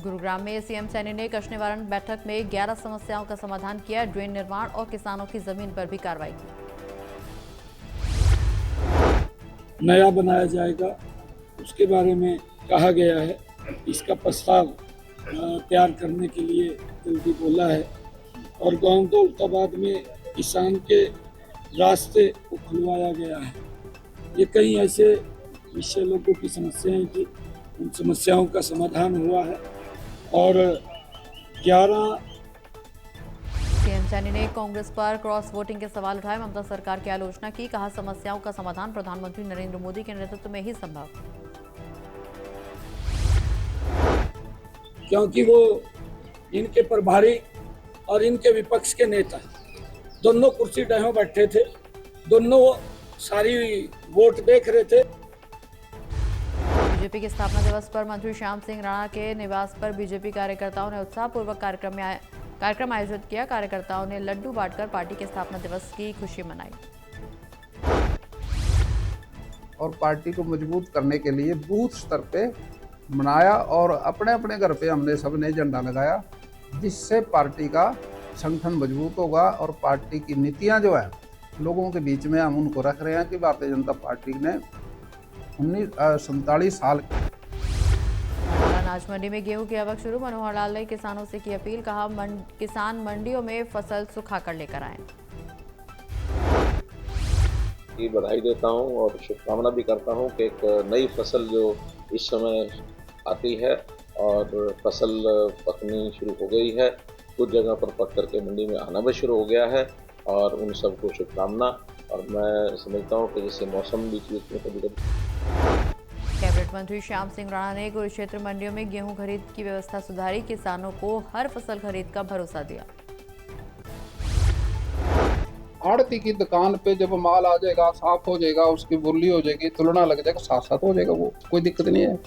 गुरुग्राम में सीएम सैनी ने कष्ट निवारण बैठक में 11 समस्याओं का समाधान किया। ड्रेन निर्माण और किसानों की जमीन पर भी कार्रवाई की। नया बनाया जाएगा, उसके बारे में कहा गया है। इसका प्रस्ताव तैयार करने के लिए जल्दी बोला है। और गांव दौलताबाद में किसान के रास्ते को खुलवाया गया है। ये कई ऐसे विषय लोगों की समस्याएं थी, उन समस्याओं का समाधान हुआ है। और 11 सीएम सैनी ने कांग्रेस पर क्रॉस वोटिंग के सवाल उठाए। ममता सरकार की आलोचना की। कहा समस्याओं का समाधान प्रधानमंत्री नरेंद्र मोदी के नेतृत्व में ही संभव, क्योंकि वो इनके प्रभारी और इनके विपक्ष के नेता दोनों कुर्सी डहों बैठे थे, दोनों सारी वोट देख रहे थे। बीजेपी के स्थापना दिवस पर मंत्री श्याम सिंह राणा के निवास पर बीजेपी कार्यकर्ताओं ने उत्साहपूर्वक कार्यक्रम आयोजित किया। कार्यकर्ताओं ने लड्डू बांटकर पार्टी के स्थापना दिवस की खुशी मनाई और पार्टी को मजबूत करने के लिए बूथ स्तर पे मनाया और अपने अपने घर पे हमने सबने झंडा लगाया, जिससे पार्टी का संगठन मजबूत होगा और पार्टी की नीतियां जो है लोगों के बीच में हम उनको रख रहे हैं कि भारतीय जनता पार्टी ने 47 साल। अनाज मंडी में गेहूं की आवक शुरू। मनोहर लाल ने किसानों से की अपील। कहा किसान मंडियों में फसल सुखा कर लेकर आए। की बधाई देता हूं और शुभकामना भी करता हूं कि एक नई फसल जो इस समय आती है और फसल पकनी शुरू हो गई है, कुछ जगह पर पक करके मंडी में आना भी शुरू हो गया है और उन सबको शुभकामना। और मैं समझता हूं कि जैसे मौसम बीच बीच में कभी कैबिनेट मंत्री श्याम सिंह राणा ने कुरुक्षेत्र मंडियों में गेहूं खरीद की व्यवस्था सुधारी। किसानों को हर फसल खरीद का भरोसा दिया। आड़ती की दुकान पे जब माल आ जाएगा, साफ हो जाएगा, उसकी बोली हो जाएगी, तुलना लग जाएगा, साथ साथ हो जाएगा, वो कोई दिक्कत नहीं है।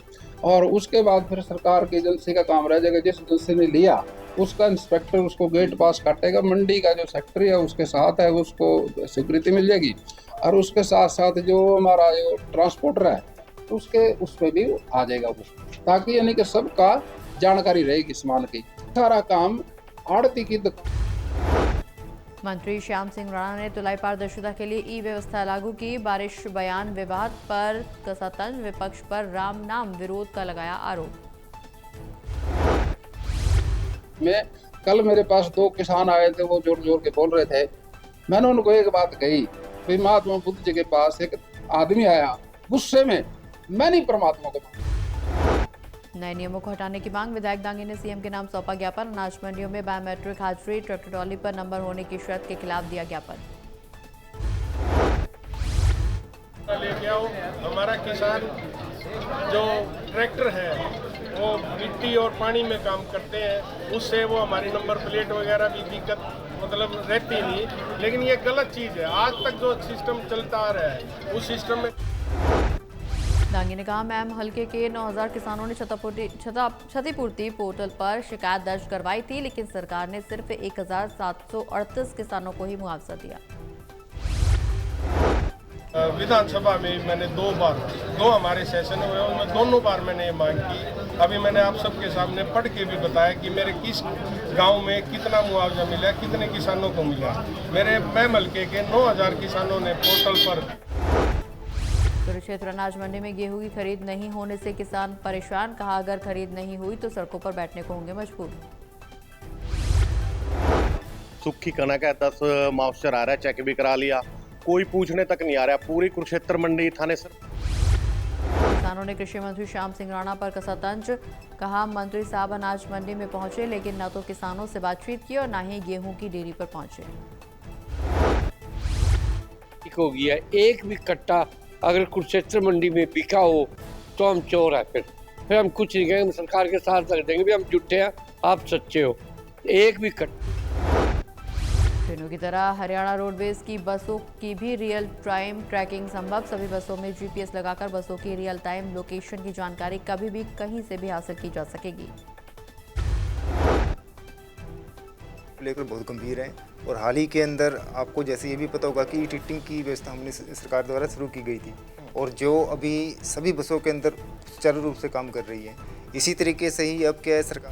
और उसके बाद फिर सरकार की एजेंसी का काम रह जाएगा। जिस एजेंसी ने लिया उसका इंस्पेक्टर उसको गेट पास काटेगा, मंडी का जो सेक्रेटरी है उसके साथ है, उसको स्वीकृति मिल जाएगी। और उसके साथ साथ जो हमारा जो ट्रांसपोर्टर है उसके उस पर भी आ जाएगा वो, ताकि यानी कि सबका जानकारी रहेगी सामान की। सारा काम आड़ती की मंत्री श्याम सिंह राणा ने तुलाई पारदर्शिता के लिए ई व्यवस्था लागू की। बारिश बयान विवाद पर कसतंज। विपक्ष पर राम नाम विरोध का लगाया आरोप। कल मेरे पास 2 किसान आए थे, वो जोर जोर के बोल रहे थे। मैंने उनको एक बात कही, भाई महात्मा बुद्ध जी के पास एक आदमी आया गुस्से में, मैं नहीं परमात्मा को। नए नियमों को हटाने की मांग। विधायक दांगी ने सीएम के नाम सौंपा ज्ञापन। अनाज मंडियों में बायोमेट्रिक हाजिरी, ट्रैक्टर ट्रॉली पर नंबर होने की शर्त के खिलाफ दिया ज्ञापन। लेके आओ, हमारा किसान जो ट्रैक्टर है वो मिट्टी और पानी में काम करते हैं, उससे वो हमारी नंबर प्लेट वगैरह भी दिक्कत मतलब रहती नहीं। लेकिन ये गलत चीज़ है। आज तक जो सिस्टम चलता आ रहा है उस सिस्टम में। दांगी ने कहा मैम हल्के के 9000 किसानों ने क्षतिपूर्ति पोर्टल पर शिकायत दर्ज करवाई थी, लेकिन सरकार ने सिर्फ 1738 किसानों को ही मुआवजा दिया। विधानसभा में मैंने 2 हमारे सेशन हुए, उनमें दोनों बार मैंने ये मांग की। अभी मैंने आप सबके सामने पढ़ के भी बताया कि मेरे किस गांव में कितना मुआवजा मिला, कितने किसानों को मिला। मेरे मैम हल्के के 9000 किसानों ने पोर्टल पर। कुरुक्षेत्र अनाज मंडी में गेहूं की खरीद नहीं होने से किसान परेशान। कहा अगर खरीद नहीं हुई तो सड़कों पर बैठने को होंगे मजबूर। सूखी कनक है, 10 मॉइस्चर आ रहा है, चेक भी करा लिया, कोई पूछने तक नहीं आ रहा। पूरी कुरुक्षेत्र मंडी थाने सर। किसानों ने कृषि मंत्री श्याम सिंह राणा पर कसा तंज। कहा मंत्री साहब अनाज मंडी में पहुंचे, लेकिन न तो किसानों से बातचीत की और न ही गेहूं की डेयरी पर पहुंचे। हो गया एक भी कट्टा अगर कुरुक्षेत्र मंडी में बिका हो तो हम चोर है। फिर हम कुछ नहीं कहेंगे, सरकार के साथ लग देंगे भी हम झूठे हैं, आप सच्चे हो। एक भी ट्रेनों की तरह हरियाणा रोडवेज की बसों की भी रियल टाइम ट्रैकिंग संभव। सभी बसों में जीपीएस लगाकर बसों की रियल टाइम लोकेशन की जानकारी कभी भी कहीं से भी हासिल की जा सकेगी। लेकर बहुत गंभीर है और हाल ही के अंदर आपको जैसे ये भी पता होगा कि टिकटिंग की व्यवस्था हमने सरकार द्वारा शुरू की गई थी। और जो अभी सभी बसों के अंदर सुचारू रूप से काम कर रही है। इसी तरीके से ही अब क्या है, सरकार